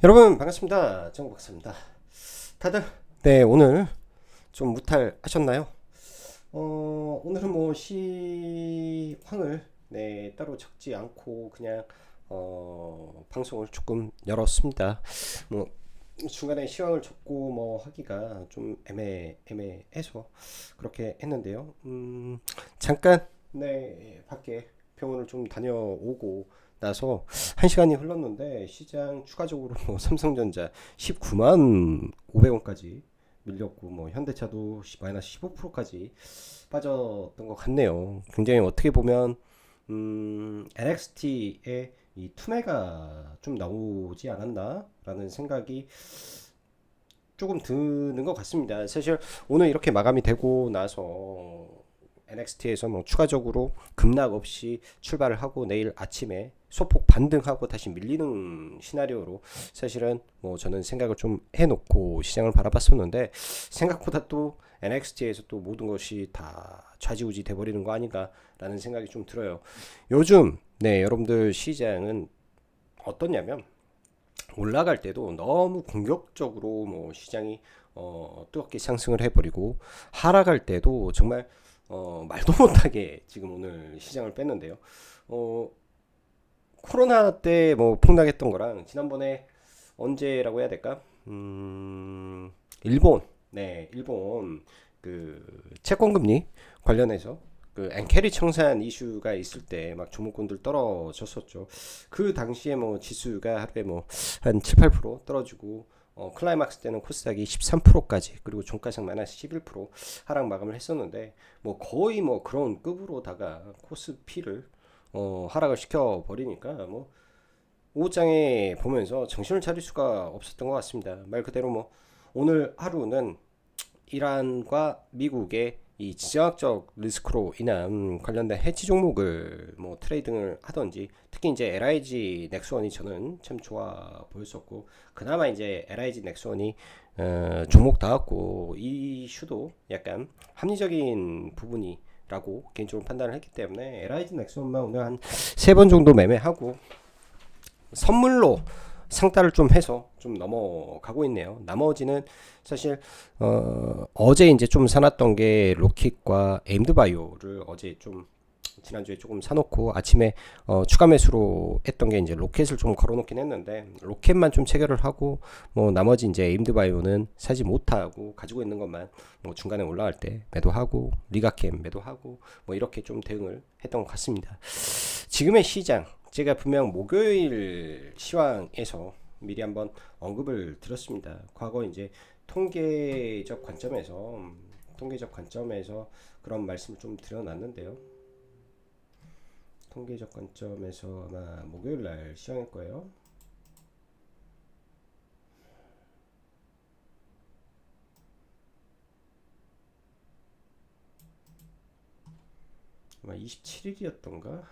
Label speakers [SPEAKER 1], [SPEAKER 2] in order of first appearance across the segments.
[SPEAKER 1] 여러분 반갑습니다. 정박사입니다. 다들 오늘 좀 무탈하셨나요? 오늘은 뭐 시황을 따로 적지 않고 그냥 방송을 조금 열었습니다. 뭐 중간에 시황을 적고 뭐 하기가 좀 애매해서 그렇게 했는데요. 잠깐 밖에 병원을 좀 다녀오고 나서 1시간이 흘렀는데 시장 추가적으로 뭐 삼성전자 19만 500원까지 밀렸고 뭐 현대차도 마이너스 15%까지 빠졌던 것 같네요. 굉장히 어떻게 보면 NXT의 이 투매가 좀 나오지 않았나라는 생각이 조금 드는 것 같습니다. 사실 오늘 이렇게 마감이 되고 나서 NXT에서 뭐 추가적으로 급락 없이 출발을 하고 내일 아침에 소폭 반등하고 다시 밀리는 시나리오로 사실은 뭐 저는 생각을 좀 해놓고 시장을 바라봤었는데 생각보다 또 NXT에서 또 모든 것이 다 좌지우지 돼버리는 거 아닌가라는 생각이 좀 들어요. 요즘 여러분들 시장은 어떻냐면 올라갈 때도 너무 공격적으로 뭐 시장이 뜨겁게 상승을 해버리고 하락할 때도 정말 말도 못하게 지금 오늘 시장을 뺐는데요. 코로나 때 뭐 폭락했던 거랑 지난번에 언제라고 해야 될까? 일본, 일본 그 채권금리 관련해서 그 엔캐리 청산 이슈가 있을 때 막 조문권들 떨어졌었죠. 그 당시에 뭐 지수가 하루에 뭐 한 7, 8% 떨어지고 클라이막스 때는 코스닥이 13%까지 그리고 종가상 마이너스 11% 하락 마감을 했었는데 뭐 거의 뭐 그런 급으로다가 코스피를 하락을 시켜 버리니까 뭐 오후장에 보면서 정신을 차릴 수가 없었던 것 같습니다. 말 그대로 뭐 오늘 하루는 이란과 미국의 이 지정학적 리스크로 인한 관련된 해치 종목을 뭐 트레이딩을 하던지 특히 이제 LIG 넥스원이 저는 참 좋아 보였었고 그나마 이제 LIG 넥스원이 종목 다왔고 이슈도 약간 합리적인 부분이라고 개인적으로 판단을 했기 때문에 LIG 넥스원만 오늘 한 3번 정도 매매하고 선물로 상따를 좀 해서 좀 넘어가고 있네요. 나머지는 사실 어제 이제 좀 사놨던 게 로킷과 에임드바이오를 어제 좀 지난주에 조금 사놓고 아침에 추가 매수로 했던 게 이제 로켓을 좀 걸어놓긴 했는데 로켓만 좀 체결을 하고 뭐 나머지 이제 에임드바이오는 사지 못하고 가지고 있는 것만 뭐 중간에 올라갈 때 매도하고 리가캠 매도하고 뭐 이렇게 좀 대응을 했던 것 같습니다. 지금의 시장 제가 분명 목요일 시황에서 미리 한번 언급을 드렸습니다. 과거 이제 통계적 관점에서 그런 말씀을 좀 드려놨는데요. 통계적 관점에서 아마 목요일 날 시황일 거예요. 아마 27일이었던가?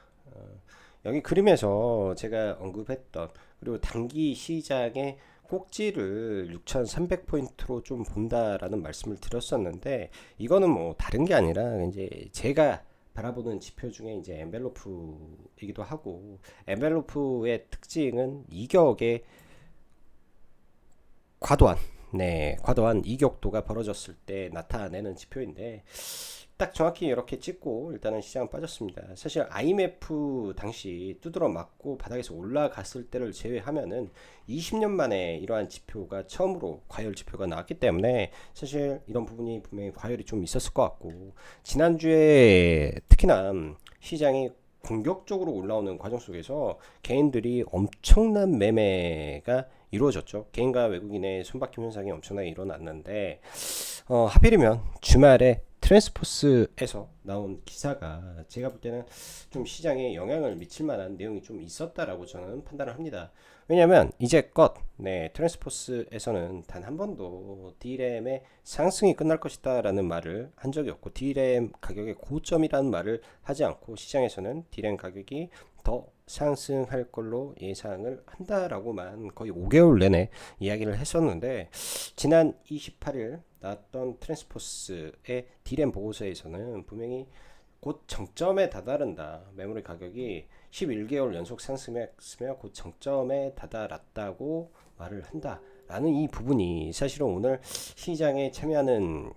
[SPEAKER 1] 여기 그림에서 제가 언급했던 그리고 단기 시장의 꼭지를 6,300포인트로 좀 본다라는 말씀을 드렸었는데 이거는 뭐 다른 게 아니라 이제 제가 바라보는 지표 중에 이제 엔벨로프이기도 하고 엔벨로프의 특징은 이격의 과도한 과도한 이격도가 벌어졌을 때 나타내는 지표인데 딱 정확히 이렇게 찍고 일단은 시장은 빠졌습니다. 사실 IMF 당시 두드러 맞고 바닥에서 올라갔을 때를 제외하면은 20년 만에 이러한 지표가 처음으로 과열 지표가 나왔기 때문에 사실 이런 부분이 분명히 과열이 좀 있었을 것 같고 지난주에 특히나 시장이 공격적으로 올라오는 과정 속에서 개인들이 엄청난 매매가 이루어졌죠. 개인과 외국인의 손바뀜 현상이 엄청나게 일어났는데 하필이면 주말에 트랜스포스에서 나온 기사가 제가 볼 때는 좀 시장에 영향을 미칠 만한 내용이 좀 있었다라고 저는 판단을 합니다. 왜냐하면 이제껏 트랜스포스에서는 단 한 번도 D램의 상승이 끝날 것이다라는 말을 한 적이 없고 D램 가격의 고점이라는 말을 하지 않고 시장에서는 D램 가격이 더 상승할 걸로 예상을 한다라고만 거의 5개월 내내 이야기를 했었는데 지난 28일 나왔던 트랜스포스의 D램 보고서에서는 분명히 곧 정점에 다다른다. 메모리 가격이 11개월 연속 상승했으며 곧 정점에 다다랐다고 말을 한다. 라는 이 부분이 사실은 오늘 시장에 참여하는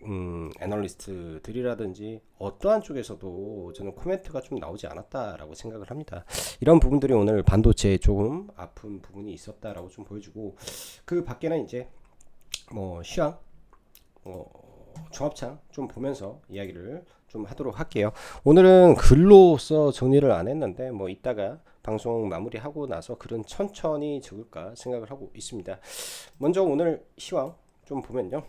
[SPEAKER 1] 애널리스트들이라든지 어떠한 쪽에서도 저는 코멘트가 좀 나오지 않았다라고 생각을 합니다. 이런 부분들이 오늘 반도체에 조금 아픈 부분이 있었다라고 좀 보여주고, 그 밖에는 이제 뭐 시황, 종합창 좀 보면서 이야기를 좀 하도록 할게요. 오늘은 글로써 정리를 안 했는데 뭐 이따가 방송 마무리하고 나서 글은 천천히 적을까 생각을 하고 있습니다. 먼저 오늘 시황 좀 보면요.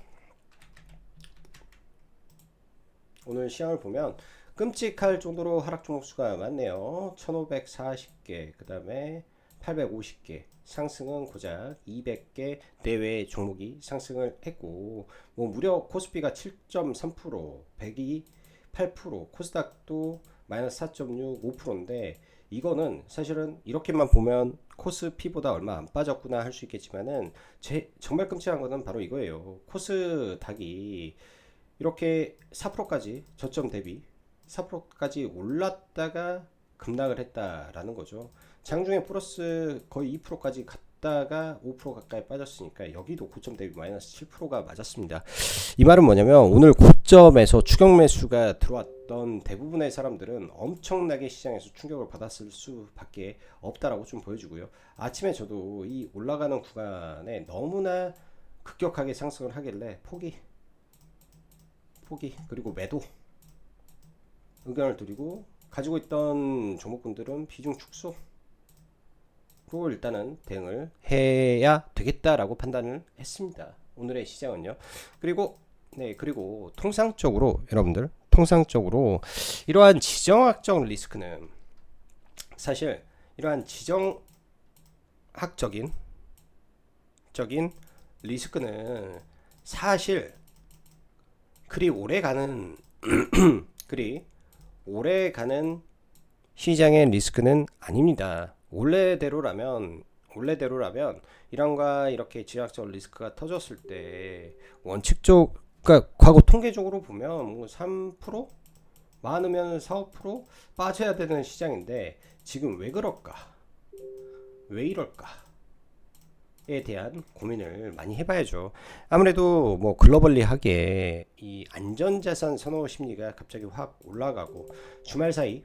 [SPEAKER 1] 오늘 시황을 보면 끔찍할 정도로 하락 종목 수가 많네요. 1540개, 그 다음에 850개, 상승은 고작 200개 내외의 종목이 상승을 했고, 뭐 무려 코스피가 7.3%, 백이 8%, 코스닥도 마이너스 4.6, 5%인데 이거는 사실은 이렇게만 보면 코스피보다 얼마 안 빠졌구나 할 수 있겠지만은 정말 끔찍한 거는 바로 이거예요. 코스닥이 이렇게 4%까지 저점 대비 4%까지 올랐다가 급락을 했다라는 거죠. 장중에 플러스 거의 2%까지 갔다가 5% 가까이 빠졌으니까 여기도 고점 대비 마이너스 7%가 맞았습니다. 이 말은 뭐냐면 오늘 고점에서 추격 매수가 들어왔던 대부분의 사람들은 엄청나게 시장에서 충격을 받았을 수밖에 없다라고 좀 보여주고요. 아침에 저도 이 올라가는 구간에 너무나 급격하게 상승을 하길래 포기 그리고 매도 의견을 드리고, 가지고 있던 종목군들은 비중 축소로 일단은 대응을 해야 되겠다라고 판단을 했습니다. 오늘의 시장은요. 그리고 통상적으로 여러분들, 이러한 지정학적 리스크는 사실 이러한 지정학적인 리스크는 사실 그리 오래가는 시장의 리스크는 아닙니다. 원래대로라면 이런과 이렇게 지정학적 리스크가 터졌을 때 원칙적, 그러니까 과거 통계적으로 보면 뭐 3% 많으면 4~5% 빠져야 되는 시장인데 지금 왜 그럴까? 왜 이럴까? 에 대한 고민을 많이 해봐야죠. 아무래도 뭐 글로벌리하게 이 안전자산 선호 심리가 갑자기 확 올라가고, 주말 사이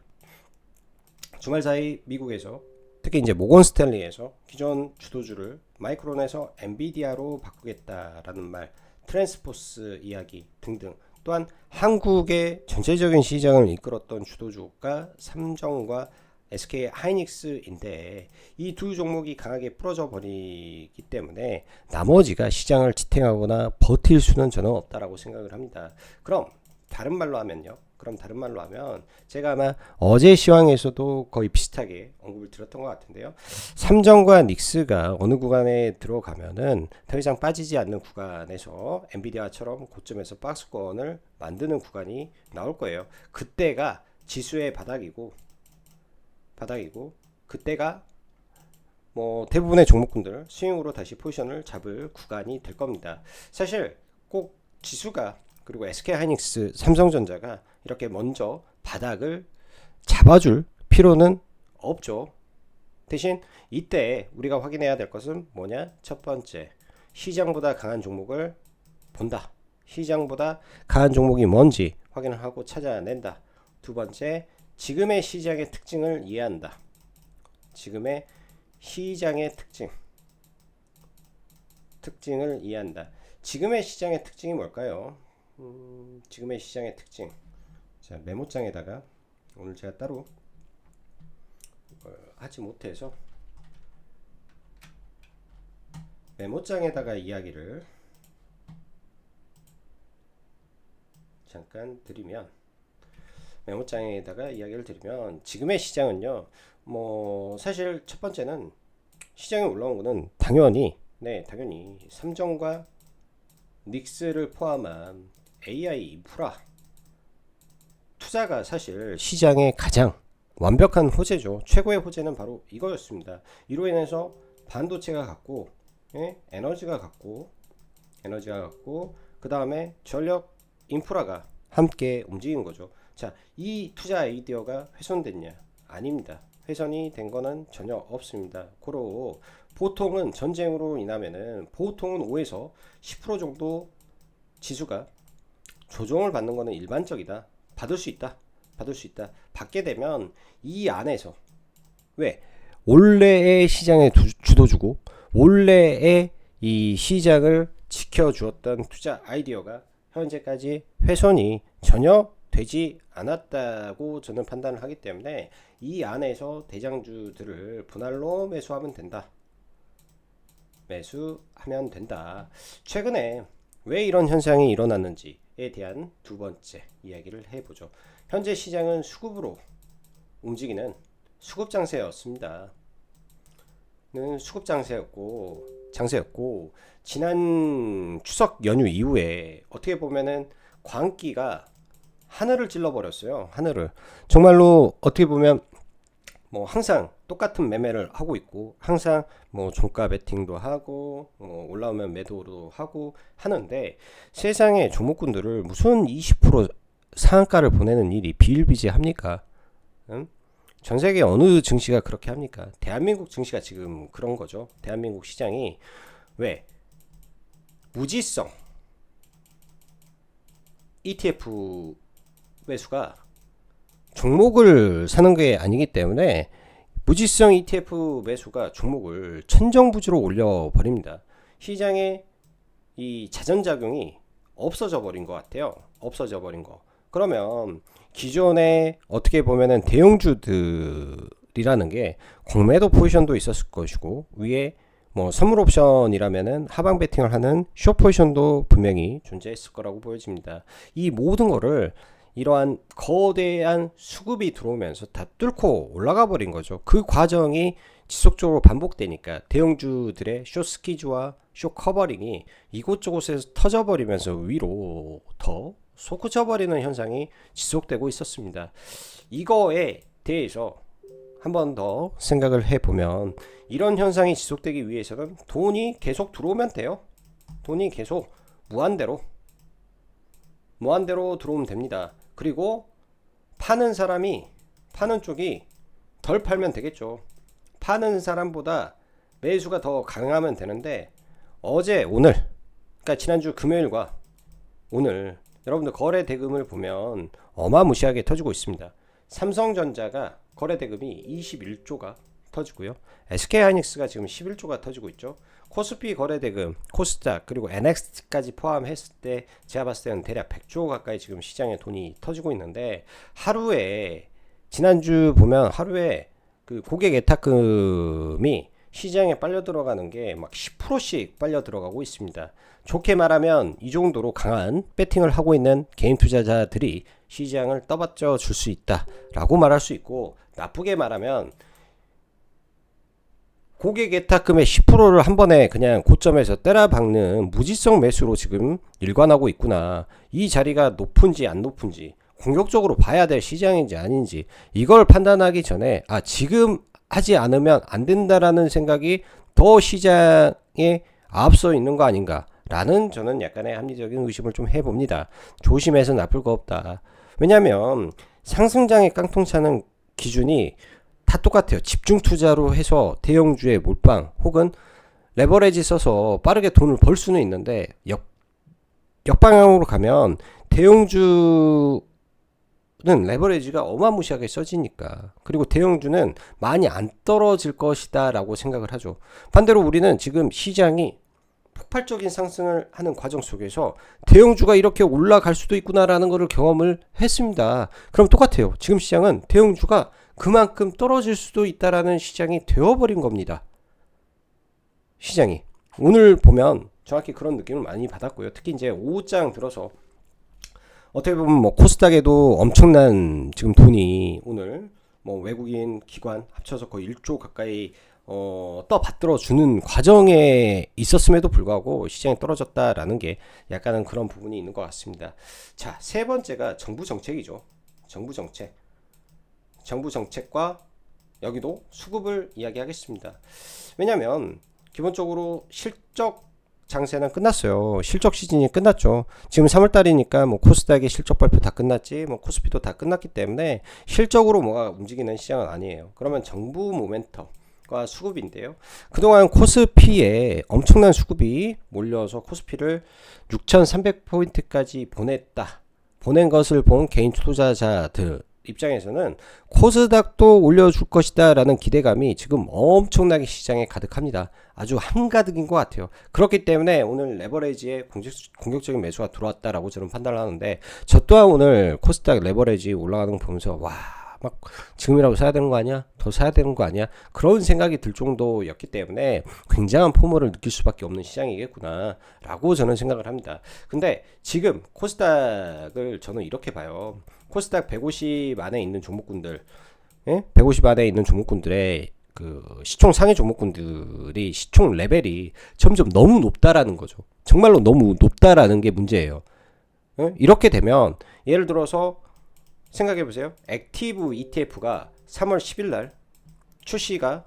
[SPEAKER 1] 미국에서 특히 이제 모건 스탠리에서 기존 주도주를 마이크론에서 엔비디아로 바꾸겠다라는 말, 트랜스포스 이야기 등등, 또한 한국의 전체적인 시장을 이끌었던 주도주가 삼성과 SK 하이닉스인데 이 두 종목이 강하게 부러져 버리기 때문에 나머지가 시장을 지탱하거나 버틸 수는 저는 없다라고 생각을 합니다. 그럼 다른 말로 하면 제가 아마 어제 시황에서도 거의 비슷하게 언급을 드렸던 것 같은데요. 삼성과 닉스가 어느 구간에 들어가면은 더 이상 빠지지 않는 구간에서 엔비디아처럼 고점에서 박스권을 만드는 구간이 나올 거예요. 그때가 지수의 바닥이고 그때가 뭐 대부분의 종목군들 스윙으로 다시 포지션을 잡을 구간이 될 겁니다. 사실 꼭 지수가, 그리고 SK하이닉스, 삼성전자가 이렇게 먼저 바닥을 잡아줄 필요는 없죠. 대신 이때 우리가 확인해야 될 것은 뭐냐? 첫 번째, 시장보다 강한 종목을 본다. 시장보다 강한 종목이 뭔지 확인을 하고 찾아낸다. 두 번째, 지금의 시장의 특징을 이해한다. 지금의 시장의 특징을 이해한다. 지금의 시장의 특징이 뭘까요? 지금의 시장의 특징. 자, 메모장에다가 오늘 제가 따로 하지 못해서 메모장에다가 이야기를 잠깐 드리면, 지금의 시장은요, 뭐 사실 첫 번째는 시장에 올라온 거는 당연히 삼성과 닉스를 포함한 AI 인프라 투자가 사실 시장의 가장 완벽한 호재죠. 최고의 호재는 바로 이거였습니다. 이로 인해서 반도체가 갔고, 에너지가 갔고, 그 다음에 전력 인프라가 함께 움직인 거죠. 자, 이 투자 아이디어가 훼손됐냐? 아닙니다. 훼손이 된 거는 전혀 없습니다. 고로 보통은 전쟁으로 인하면은 보통은 5에서 10% 정도 지수가 조정을 받는 거는 일반적이다. 받을 수 있다. 받을 수 있다. 받게 되면 이 안에서 왜? 올해의 시장의 주도주고 올해의 이 시장을 지켜주었던 투자 아이디어가 현재까지 훼손이 전혀 되지 않았다고 저는 판단을 하기 때문에 이 안에서 대장주들을 분할로 매수하면 된다. 매수하면 된다. 최근에 왜 이런 현상이 일어났는지에 대한 두 번째 이야기를 해보죠. 현재 시장은 수급으로 움직이는 수급 장세였습니다. 수급 장세였고 지난 추석 연휴 이후에 어떻게 보면은 광기가 하늘을 찔러버렸어요. 하늘을 정말로 어떻게 보면 뭐 항상 똑같은 매매를 하고 있고 항상 뭐 종가 베팅도 하고 올라오면 매도도 하고 하는데 세상의 종목군들을 무슨 20% 상한가를 보내는 일이 비일비재합니까? 응? 전 세계 어느 증시가 그렇게 합니까? 대한민국 증시가 지금 그런 거죠. 대한민국 시장이 왜 무지성 ETF 매수가 종목을 사는 게 아니기 때문에 무지성 ETF 매수가 종목을 천정부지로 올려버립니다. 시장에 이 자전작용이 없어져 버린 것 같아요. 없어져 버린 거. 그러면 기존에 어떻게 보면은 대형주들이라는 게 공매도 포지션도 있었을 것이고 위에 뭐 선물 옵션이라면은 하방 베팅을 하는 숏 포지션도 분명히 존재했을 거라고 보여집니다. 이 모든 거를 이러한 거대한 수급이 들어오면서 다 뚫고 올라가 버린 거죠. 그 과정이 지속적으로 반복되니까 대형주들의 숏 스퀴즈와 숏 커버링이 이곳저곳에서 터져버리면서 위로 더 솟구쳐버리는 현상이 지속되고 있었습니다. 이거에 대해서 한 번 더 생각을 해보면 이런 현상이 지속되기 위해서는 돈이 계속 들어오면 돼요. 돈이 계속 무한대로 들어오면 됩니다. 그리고 파는 쪽이 덜 팔면 되겠죠. 파는 사람보다 매수가 더 강하면 되는데 오늘 그러니까 지난주 금요일과 오늘 여러분들 거래 대금을 보면 어마무시하게 터지고 있습니다. 삼성전자가 거래 대금이 21조가 터지고요. SK하이닉스가 지금 11조가 터지고 있죠. 코스피 거래 대금, 코스닥 그리고 NXT까지 포함했을 때 제가 봤을 때는 대략 100조 가까이 지금 시장에 돈이 터지고 있는데 하루에 지난주 보면 하루에 그 고객 예탁금이 시장에 빨려 들어가는 게 막 10%씩 빨려 들어가고 있습니다. 좋게 말하면 이 정도로 강한 배팅을 하고 있는 개인 투자자들이 시장을 떠받쳐 줄 수 있다라고 말할 수 있고, 나쁘게 말하면 고객 예탁금의 10%를 한 번에 그냥 고점에서 때려박는 무지성 매수로 지금 일관하고 있구나. 이 자리가 높은지 안 높은지 공격적으로 봐야 될 시장인지 아닌지 이걸 판단하기 전에 지금 하지 않으면 안 된다라는 생각이 더 시장에 앞서 있는 거 아닌가 라는 저는 약간의 합리적인 의심을 좀 해봅니다. 조심해서 나쁠 거 없다. 왜냐하면 상승장의 깡통차는 기준이 다 똑같아요. 집중 투자로 해서 대형주의 몰빵 혹은 레버리지 써서 빠르게 돈을 벌 수는 있는데 역방향으로 가면 대형주는 레버리지가 어마무시하게 써지니까, 그리고 대형주는 많이 안 떨어질 것이다 라고 생각을 하죠. 반대로 우리는 지금 시장이 폭발적인 상승을 하는 과정 속에서 대형주가 이렇게 올라갈 수도 있구나라는 것을 경험을 했습니다. 그럼 똑같아요. 지금 시장은 대형주가 그만큼 떨어질 수도 있다라는 시장이 되어버린 겁니다. 시장이 오늘 보면 정확히 그런 느낌을 많이 받았고요. 특히 이제 오후장 들어서 어떻게 보면 뭐 코스닥에도 엄청난 지금 돈이 오늘 뭐 외국인 기관 합쳐서 거의 1조 가까이 떠받들어 주는 과정에 있었음에도 불구하고 시장이 떨어졌다라는 게 약간은 그런 부분이 있는 것 같습니다. 자, 세 번째가 정부 정책이죠. 정부 정책과 여기도 수급을 이야기하겠습니다. 왜냐하면 기본적으로 실적 장세는 끝났어요. 실적 시즌이 끝났죠. 지금 3월달이니까 뭐 코스닥의 실적 발표 다 끝났지, 뭐 코스피도 다 끝났기 때문에 실적으로 뭐가 움직이는 시장은 아니에요. 그러면 정부 모멘텀과 수급인데요. 그동안 코스피에 엄청난 수급이 몰려서 코스피를 6,300포인트까지 보낸 것을 본 개인 투자자들 입장에서는 코스닥도 올려줄 것이다 라는 기대감이 지금 엄청나게 시장에 가득합니다. 아주 한가득인 것 같아요. 그렇기 때문에 오늘 레버리지에 공격적인 매수가 들어왔다라고 저는 판단을 하는데, 저 또한 오늘 코스닥 레버리지 올라가는 거 보면서 막 지금이라도 사야 되는 거 아니야? 더 사야 되는 거 아니야? 그런 생각이 들 정도였기 때문에 굉장한 포모를 느낄 수밖에 없는 시장이겠구나 라고 저는 생각을 합니다. 근데 지금 코스닥을 저는 이렇게 봐요. 코스닥 150 안에 있는 종목군들, 150 안에 있는 종목군들의 그 시총 상위 종목군들이 시총 레벨이 점점 너무 높다라는 거죠. 정말로 너무 높다라는 게 문제예요. 이렇게 되면 예를 들어서 생각해 보세요. 액티브 ETF가 3월 10일 날 출시가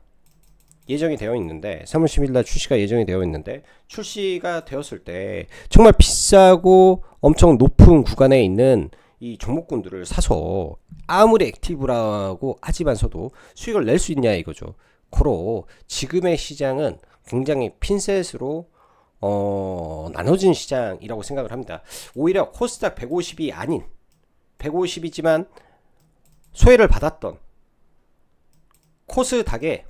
[SPEAKER 1] 예정이 되어 있는데, 3월 10일 날 출시가 예정이 되어 있는데, 출시가 되었을 때 정말 비싸고 엄청 높은 구간에 있는 이 종목군들을 사서 아무리 액티브라고 하지만서도 수익을 낼 수 있냐 이거죠. 고로 지금의 시장은 굉장히 핀셋으로 나눠진 시장이라고 생각을 합니다. 오히려 코스닥 150이 아닌 150이지만 소외를 받았던 코스닥의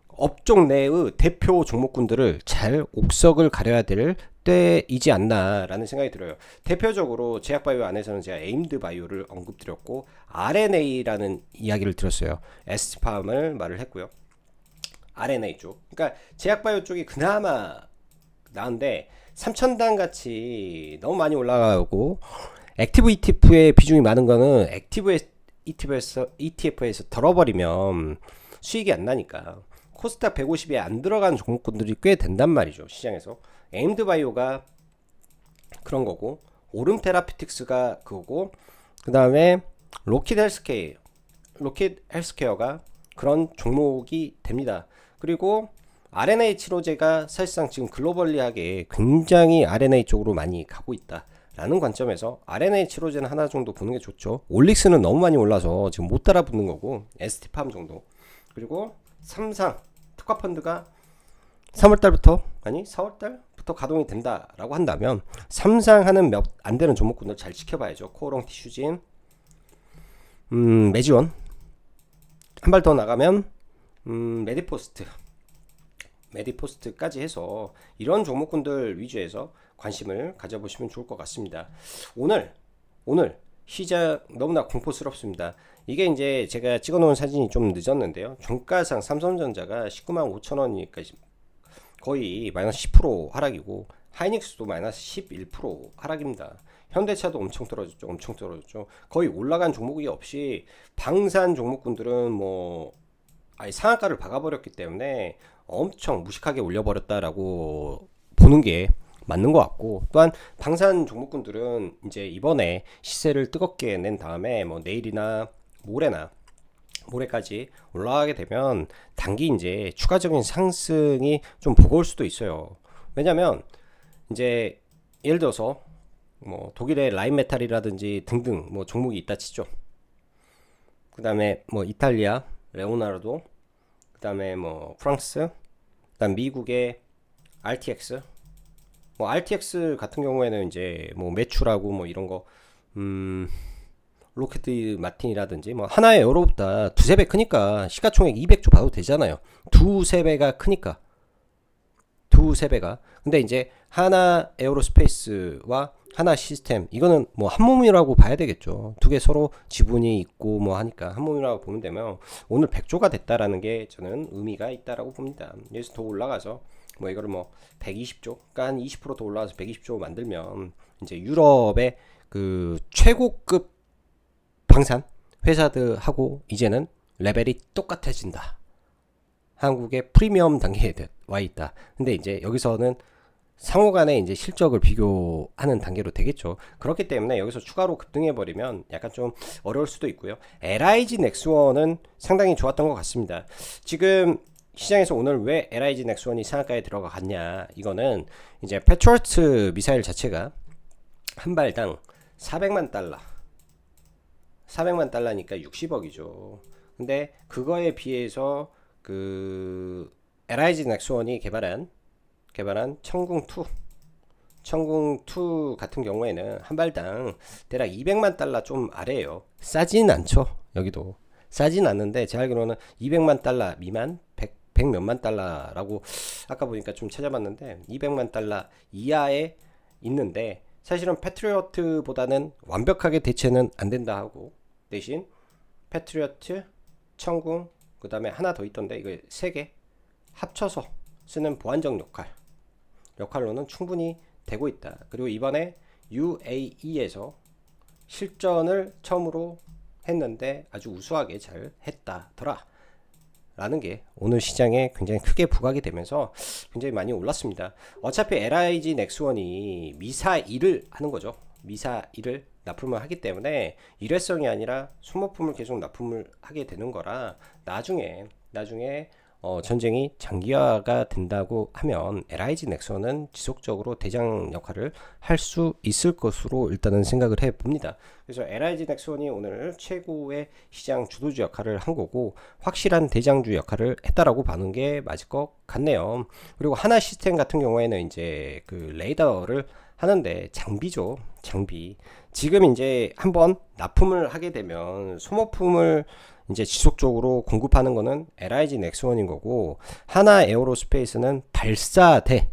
[SPEAKER 1] 업종 내의 대표 종목군들을 잘 옥석을 가려야 될 때이지 않나라는 생각이 들어요. 대표적으로 제약바이오 안에서는 제가 에임드바이오를 언급드렸고, RNA라는 이야기를 들었어요. ST팜을 말을 했고요. RNA 쪽, 그러니까 제약바이오 쪽이 그나마 나은데 3,000단 같이 너무 많이 올라가고 액티브 ETF의 비중이 많은 거는 액티브 ETF에서 덜어버리면 수익이 안 나니까 코스닥 150에 안 들어간 종목군들이 꽤 된단 말이죠. 시장에서 에임드바이오가 그런 거고, 오름 테라피틱스가 그거고, 그 다음에 로킷 헬스케어가 그런 종목이 됩니다. 그리고 RNA 치료제가 사실상 지금 글로벌리하게 굉장히 RNA 쪽으로 많이 가고 있다 라는 관점에서 RNA 치료제는 하나 정도 보는 게 좋죠. 올릭스는 너무 많이 올라서 지금 못 따라 붙는 거고, ST팜 정도. 그리고 삼상 특화펀드가 4월달부터 가동이 된다라고 한다면, 삼상하는 몇 안 되는 종목군들 잘 지켜봐야죠. 코오롱 티슈진, 메지원, 한 발 더 나가면 메디포스트까지 해서 이런 종목군들 위주에서 관심을 가져보시면 좋을 것 같습니다. 오늘 시장 너무나 공포스럽습니다. 이게 이제 제가 찍어놓은 사진이 좀 늦었는데요. 종가상 삼성전자가 195,000원이니까 거의 마이너스 10% 하락이고, 하이닉스도 마이너스 11% 하락입니다. 현대차도 엄청 떨어졌죠. 거의 올라간 종목이 없이 방산 종목군들은 뭐 아예 상한가를 박아버렸기 때문에 엄청 무식하게 올려버렸다라고 보는 게 맞는 것 같고, 또한 방산 종목군들은 이제 이번에 시세를 뜨겁게 낸 다음에 뭐 내일이나 모레까지 올라가게 되면 단기 이제 추가적인 상승이 좀 버거울 수도 있어요. 왜냐면 이제 예를 들어서 뭐 독일의 라인메탈이라든지 등등 뭐 종목이 있다 치죠. 그 다음에 뭐 이탈리아 레오나르도, 그 다음에 뭐 프랑스, 그 다음 미국의 RTX, 뭐 RTX 같은 경우에는 이제 뭐 매출하고 뭐 이런 거 로켓 마틴이라든지 뭐 하나의 에어로보다 두세 배 크니까 시가총액 200조 봐도 되잖아요. 두세 배가 크니까. 두세 배가. 근데 이제 하나 에어로스페이스와 하나 시스템, 이거는 뭐 한 몸이라고 봐야 되겠죠. 두 개 서로 지분이 있고 뭐 하니까 한 몸이라고 보면 되면 오늘 100조가 됐다라는 게 저는 의미가 있다라고 봅니다. 여기서 더 올라가서 뭐 이거를 뭐 120조, 그러니까 한 20% 더 올라가서 120조 만들면 이제 유럽의 그 최고급 방산 회사들하고 이제는 레벨이 똑같아진다. 한국의 프리미엄 단계에 와 있다. 근데 이제 여기서는 상호간에 이제 실적을 비교하는 단계로 되겠죠. 그렇기 때문에 여기서 추가로 급등해 버리면 약간 좀 어려울 수도 있고요. LIG 넥스원은 상당히 좋았던 것 같습니다. 지금 시장에서 오늘 왜 LIG 넥스원이 상한가에 들어갔냐, 이거는 이제 패트리어트 미사일 자체가 한 발당 400만 달러니까 60억이죠. 근데 그거에 비해서 그 LIG 넥스원이 개발한 천궁2 같은 경우에는 한 발당 대략 200만 달러 좀 아래예요. 싸진 않죠. 여기도 싸진 않는데 제가 알기로는 200만 달러 미만, 100 몇만 달러라고 아까 보니까 좀 찾아봤는데 200만 달러 이하에 있는데, 사실은 패트리어트보다는 완벽하게 대체는 안 된다 하고, 대신 패트리어트, 천궁, 그 다음에 하나 더 있던데 이거 3개 합쳐서 쓰는 보안적 역할로는 충분히 되고 있다. 그리고 이번에 UAE에서 실전을 처음으로 했는데 아주 우수하게 잘 했다더라 라는 게 오늘 시장에 굉장히 크게 부각이 되면서 굉장히 많이 올랐습니다. 어차피 LIG 넥스원이 미사일을 하는 거죠. 미사일을 납품을 하기 때문에 일회성이 아니라 소모품을 계속 납품을 하게 되는 거라, 나중에 전쟁이 장기화가 된다고 하면 LIG 넥슨은 지속적으로 대장 역할을 할 수 있을 것으로 일단은 생각을 해 봅니다. 그래서 LIG 넥슨이 오늘 최고의 시장 주도주 역할을 한 거고, 확실한 대장주 역할을 했다라고 보는 게 맞을 것 같네요. 그리고 하나 시스템 같은 경우에는 이제 그 레이더를 하는데 장비죠. 장비. 지금 이제 한번 납품을 하게 되면 소모품을 이제 지속적으로 공급하는 거는 LIG 넥스원인 거고, 하나 에어로스페이스는 발사대,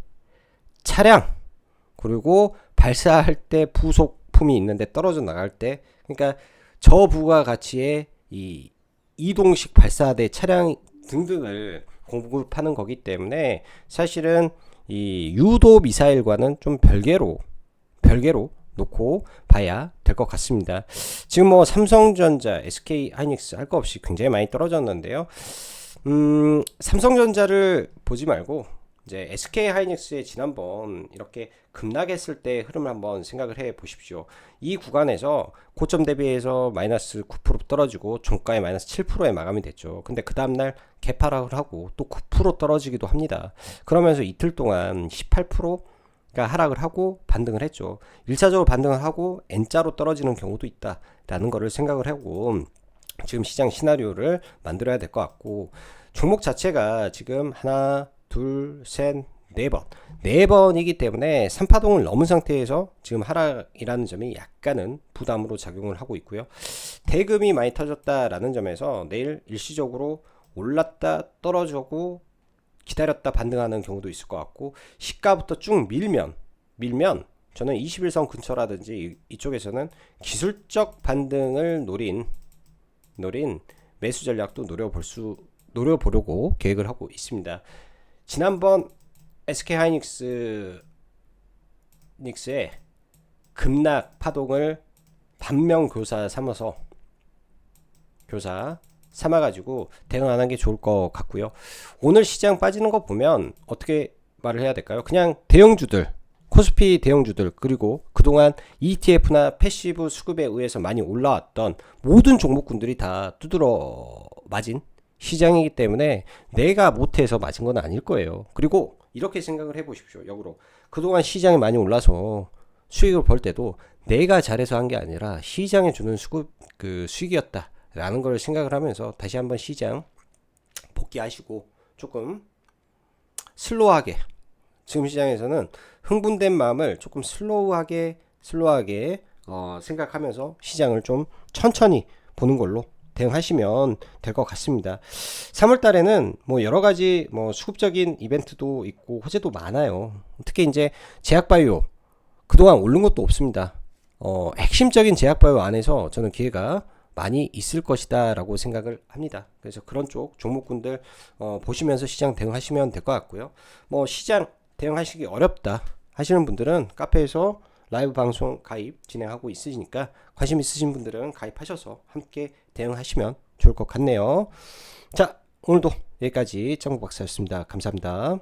[SPEAKER 1] 차량, 그리고 발사할 때 부속품이 있는데 떨어져 나갈 때, 그러니까 저부가 가치의 이 이동식 발사대 차량 등등을 공급하는 거기 때문에 사실은 이 유도 미사일과는 좀 별개로 놓고 봐야 될 것 같습니다. 지금 뭐 삼성전자, SK 하이닉스 할 거 없이 굉장히 많이 떨어졌는데요. 삼성전자를 보지 말고 이제 SK 하이닉스의 지난번 이렇게 급락했을 때 흐름을 한번 생각을 해 보십시오. 이 구간에서 고점 대비해서 마이너스 9% 떨어지고 종가에 마이너스 7%에 마감이 됐죠. 근데 그 다음날 개파락을 하고 또 9% 떨어지기도 합니다. 그러면서 이틀 동안 18%가 하락을 하고 반등을 했죠. 1차적으로 반등을 하고 N자로 떨어지는 경우도 있다라는 거를 생각을 하고 지금 시장 시나리오를 만들어야 될 것 같고, 종목 자체가 지금 하나, 둘, 셋, 네 번이기 때문에 3파동을 넘은 상태에서 지금 하락이라는 점이 약간은 부담으로 작용을 하고 있고요. 대금이 많이 터졌다라는 점에서 내일 일시적으로 올랐다 떨어지고 기다렸다 반등하는 경우도 있을 것 같고, 시가부터 쭉 밀면 저는 21선 근처라든지 이쪽에서는 기술적 반등을 노린 매수 전략도 노려보려고 계획을 하고 있습니다. 지난번 SK 하이닉스의 급락 파동을 반면교사 삼아가지고 대응하는 게 좋을 것 같고요. 오늘 시장 빠지는 거 보면 어떻게 말을 해야 될까요? 그냥 대형주들, 코스피 대형주들, 그리고 그동안 ETF나 패시브 수급에 의해서 많이 올라왔던 모든 종목군들이 다 두드러 맞은 시장이기 때문에 내가 못해서 맞은 건 아닐 거예요. 그리고 이렇게 생각을 해보십시오. 역으로 그동안 시장이 많이 올라서 수익을 벌 때도 내가 잘해서 한 게 아니라 시장에 주는 수익이었다 라는 걸 생각을 하면서 다시 한번 시장 복귀하시고 조금 슬로우하게, 지금 시장에서는 흥분된 마음을 조금 슬로우하게 생각하면서 시장을 좀 천천히 보는 걸로 대응하시면 될 것 같습니다. 3월 달에는 뭐 여러 가지 뭐 수급적인 이벤트도 있고 호재도 많아요. 특히 이제 제약바이오 그동안 오른 것도 없습니다. 핵심적인 제약바이오 안에서 저는 기회가 많이 있을 것이다 라고 생각을 합니다. 그래서 그런 쪽 종목군들 보시면서 시장 대응하시면 될 것 같고요. 뭐 시장 대응하시기 어렵다 하시는 분들은 카페에서 라이브 방송 가입 진행하고 있으시니까 관심 있으신 분들은 가입하셔서 함께 대응하시면 좋을 것 같네요. 자, 오늘도 여기까지 정국박사였습니다. 감사합니다.